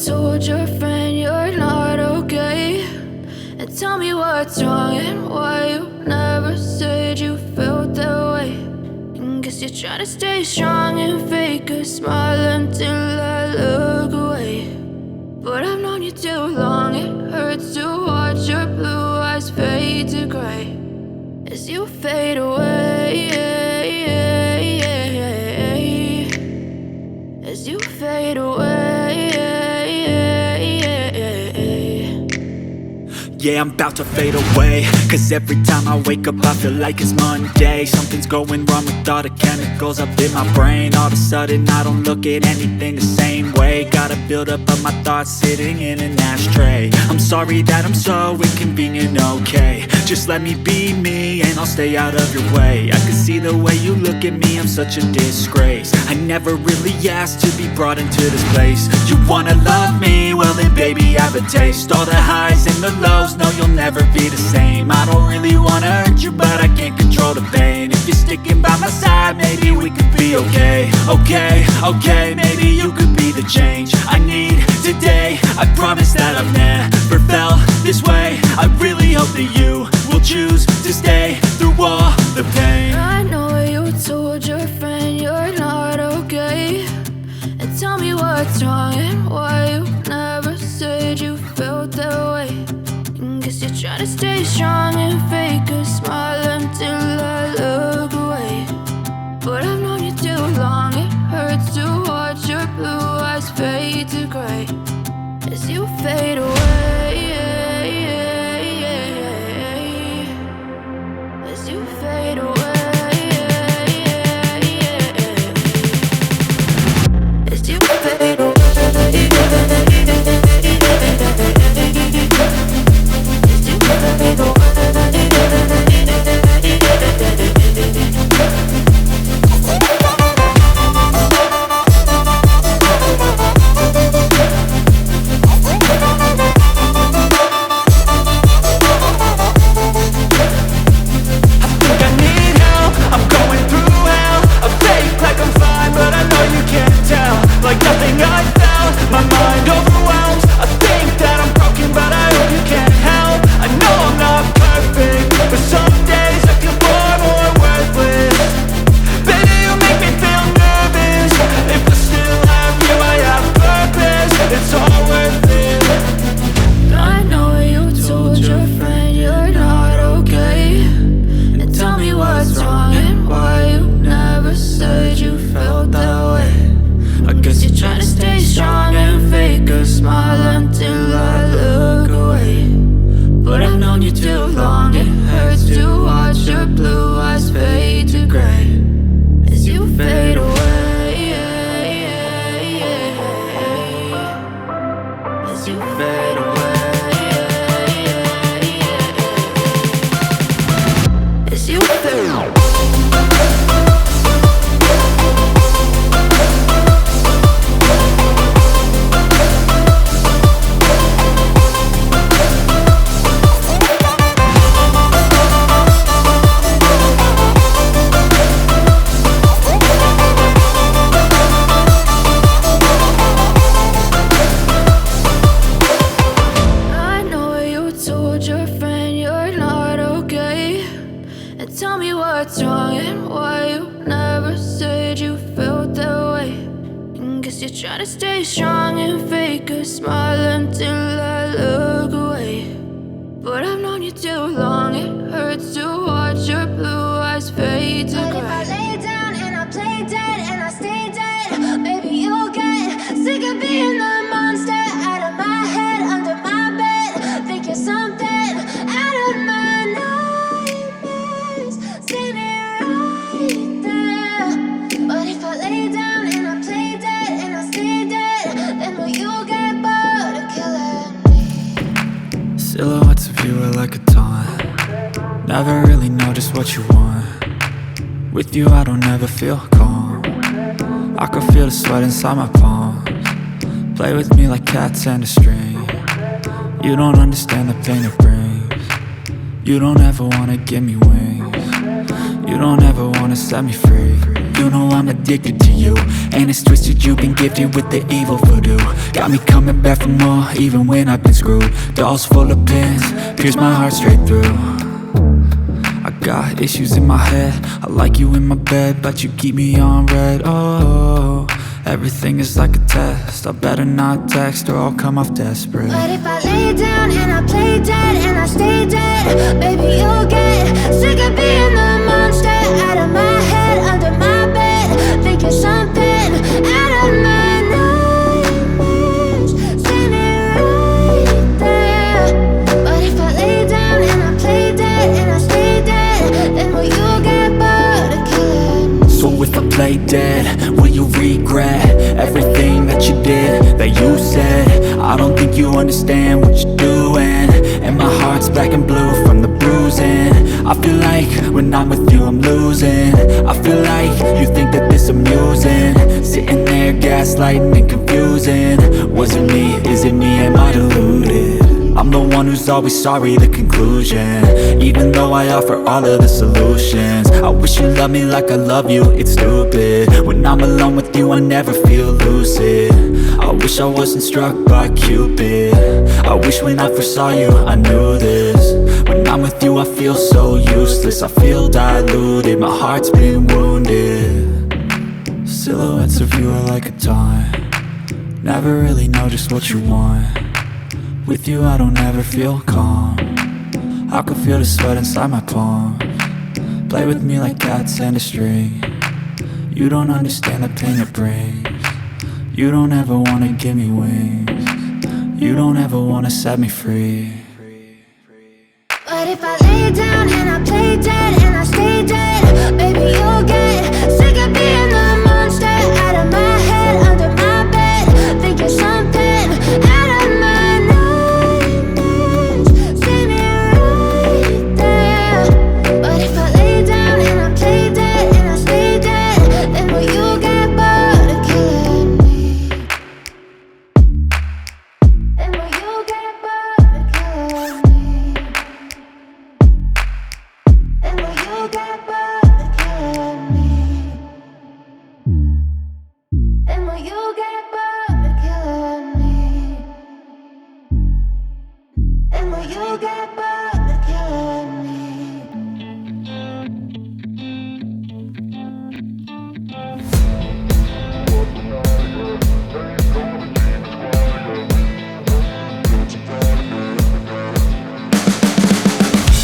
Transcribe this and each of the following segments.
told your friend you're not okay, and tell me what's wrong and why you never said you felt that way. And guess you're trying to stay strong and fake a smile until I look away. But I've known you too long, it hurts to watch your blue eyes fade to gray as you fade away, as you fade away. Yeah, I'm about to fade away, cause every time I wake up I feel like it's Monday. Something's going wrong with all the chemicals up in my brain. All of a sudden I don't look at anything the same way. Gotta build up of my thoughts sitting in an ashtray. I'm sorry that I'm so inconvenient, okay. Just let me be me and I'll stay out of your way. I can see the way you look at me, I'm such a disgrace. I never really asked to be brought into this place. You wanna love me? Well then baby I have a taste. All the highs and the lows, no you'll never be the same. I don't really wanna hurt you but I can't control the pain. If you're sticking by my side maybe we could be okay. Okay, maybe you could be the change I need today. I promise that I've never felt this way. I really hope that you will choose to stay through all the pain. I know you told your friend you're not okay, and tell me what's wrong and why you never said you felt that way. And guess you're trying to stay strong and fake a smile until I look away. But I've known you too long, it hurts to watch your blue eyes fade to gray as you fade away, as you fade away, as you fade away. Tell me what's wrong and why you never said you felt that way. And guess you're trying to stay strong and fake a smile until I look away. But I've known you too long, it hurts to watch your blue eyes fade to gray. But if I lay down and I play dead and I stay dead, maybe you'll get sick of being the monster out of my head, under my bed. Think you're something out of my nightmares, standing right there. But if I lay down and I play dead and I stay dead, then will you get bored of killing me? Silhouettes of you are like a taunt. Never really know just what you want. With you I don't ever feel calm. I can feel the sweat inside my palms. Play with me like cats and a string. You don't understand the pain it brings. You don't ever wanna give me wings. You don't ever wanna set me free. you know I'm addicted to you. And it's twisted, you've been gifted with the evil voodoo. Got me coming back for more, even when I've been screwed. Dolls full of pins, pierce my heart straight through. I got issues in my head, I like you in my bed, but you keep me on red. Oh, everything is like a test, I better not text or I'll come off desperate. But if I lay down and I play dead and I stay dead, baby, you'll get sick of being the monster out of my head, under my bed. Think you're something out of my nightmares, standing right there. But if I lay down and I play dead and I stay dead, then will you get bored of killing me? So if I play dead, will you regret everything that you did, that you said? I don't think you understand what you're doing, and my heart's black and blue from the bruising. I feel like when I'm with you I'm losing. I feel like you think that this amusing, sitting there gaslighting and confusing. Was it me? Is it me? Am I deluded? I'm the one who's always sorry, the conclusion. Even though I offer all of the solutions, I wish you loved me like I love you, it's stupid. When I'm alone with you I never feel lucid. I wish I wasn't struck by Cupid. I wish when I first saw you I knew this. When I'm with you I feel so useless, I feel diluted, my heart's been wounded. Silhouettes of you are like a taunt, never really know just what you want. With you I don't ever feel calm, I can feel the sweat inside my palm. Play with me like cats and a string, you don't understand the pain it brings. You don't ever wanna give me wings, you don't ever wanna set me free. But if I lay down and I play dead and I stay dead, baby, you'll get sick of being the monster out of my head, under my bed. Think you're something out of my nightmares, standing right there. But if I lay down and I play dead and I stay dead, then will you get bored of killing me? Then will you get bored of killing me? And will you get bored of killing me? And will you get bored of killing me? And will you get bored of killing me?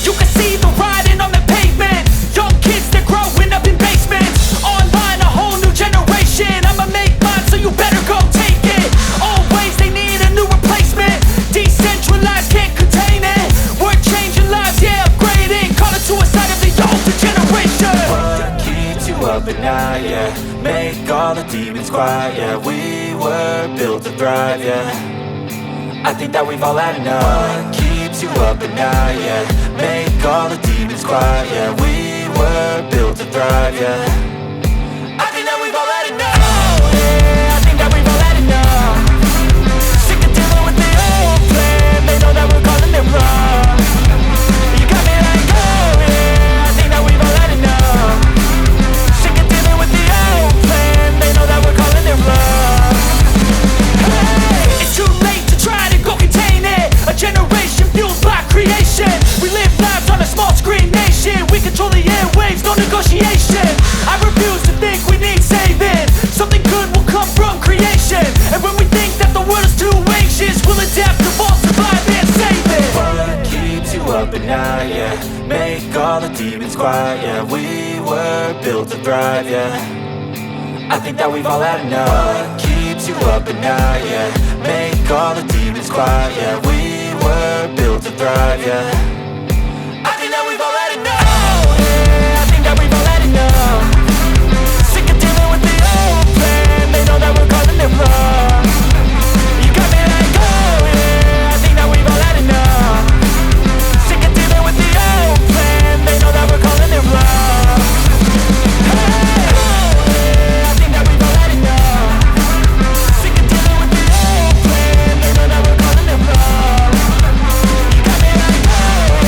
You can see the writing on the pavement. Young kids, they're growing up in basements. Online, a whole new generation. I'ma make mine, so you better go take it. Always, they need a new replacement. Decentralized, can't contain it. We're changing lives, yeah, upgrading. Call it suicide of the older generation. What keeps you up at night, yeah? Make all the demons quiet, yeah. We were built to thrive, yeah. I think that we've all had enough. What keeps you up at night, yeah? Make all the demons quiet, yeah. We were built to thrive, yeah. I think that we've all had enough. Oh, yeah, I think that we've all had enough. Sick of dealing with the old plan, they know that we're calling it wrong. You got me like, oh yeah, I think that we've all had enough. Sick of dealing with the old plan, they know that we're calling it wrong. Hey, it's too late to try to go contain it. A generation fueled by creation. We live lives on a small screen nation. We control the airwaves, no negotiation. I refuse to think we need saving. Something good will come from creation. And when we think that the world is too anxious, we'll adapt, evolve, survive and save it. What keeps you up at night, yeah? Make all the demons quiet, yeah. We were built to thrive, yeah. I think that we've all had enough. What keeps you up at night, yeah? Make all the demons quiet, yeah. We were built to thrive, yeah. I think that we've all had enough. Oh, yeah, I think that we've all had enough. Sick of dealing with the old plan, they know that we're calling it wrong. You got me like, oh yeah, I think that we've all had enough. Sick of dealing with the old plan, they know that we're calling it wrong. Hey, oh yeah, I think that we've all had enough. Sick of dealing with the old plan, they know that we're calling it wrong. You got me like, oh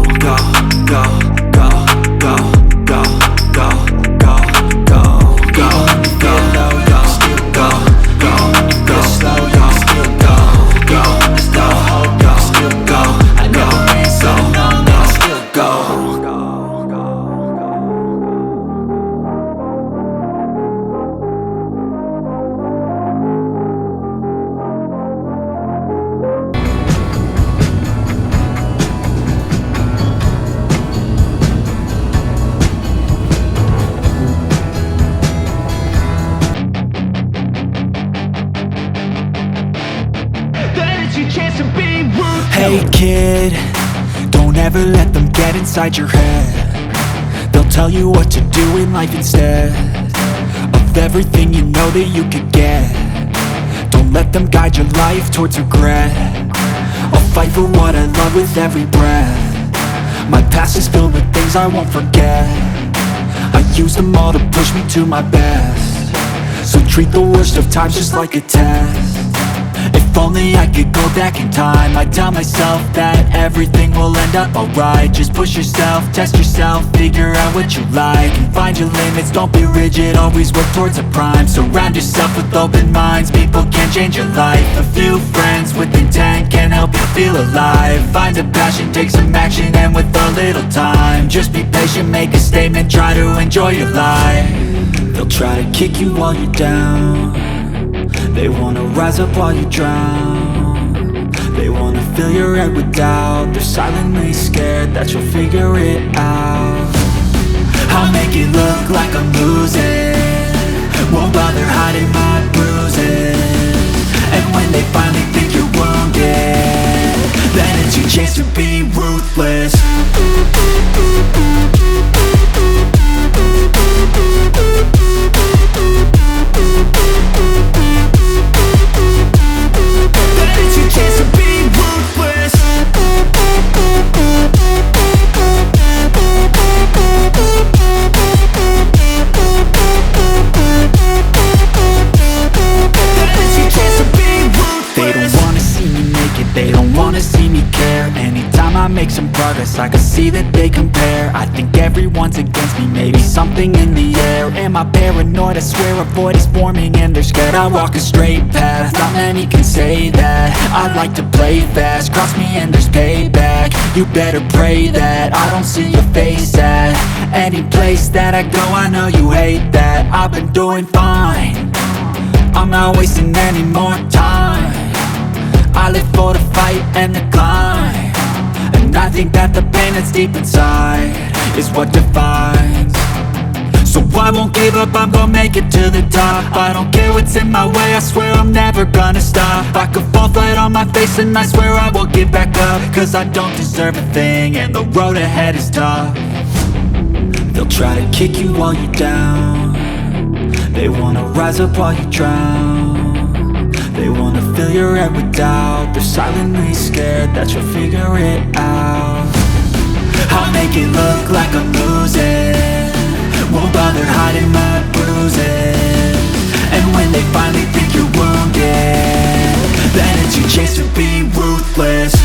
kid, don't ever let them get inside your head. They'll tell you what to do in life instead of everything you know that you could get. Don't let them guide your life towards regret. I'll fight for what I love with every breath. My past is filled with things I won't forget. I use them all to push me to my best. So treat the worst of times just like a test. If only I could go back in time, I'd tell myself that everything will end up alright. Just push yourself, test yourself, figure out what you like, and find your limits, don't be rigid, always work towards a prime. Surround yourself with open minds, people can change your life. A few friends with intent can help you feel alive. Find a passion, take some action, and with a little time, just be patient, make a statement, try to enjoy your life. They'll try to kick you while you're down. They wanna rise up while you drown. They wanna fill your head with doubt. They're silently scared that you'll figure it out. I'll make it look like I'm losing, won't bother hiding my bruises. And when they finally think you're wounded, then it's your chance to be ruthless. Make some progress, I can see that they compare. I think everyone's against me, maybe something in the air. Am I paranoid? I swear a void is forming and they're scared. I walk a straight path, not many can say that. I like to play fast, cross me and there's payback. You better pray that I don't see your face at any place that I go. I know you hate that. I've been doing fine, I'm not wasting any more time. I live for the fight and the climb, and I think that the pain that's deep inside is what defines. So I won't give up, I'm gonna make it to the top. I don't care what's in my way, I swear I'm never gonna stop. I could fall flat on my face and I swear I will get back up, cause I don't deserve a thing and the road ahead is tough. They'll try to kick you while you're down. They wanna rise up while you drown. They wanna fill your head with doubt. They're silently scared that you'll figure it out. I'll make it look like I'm losing, won't bother hiding my bruises. And when they finally think you're wounded, then it's your chance to be ruthless.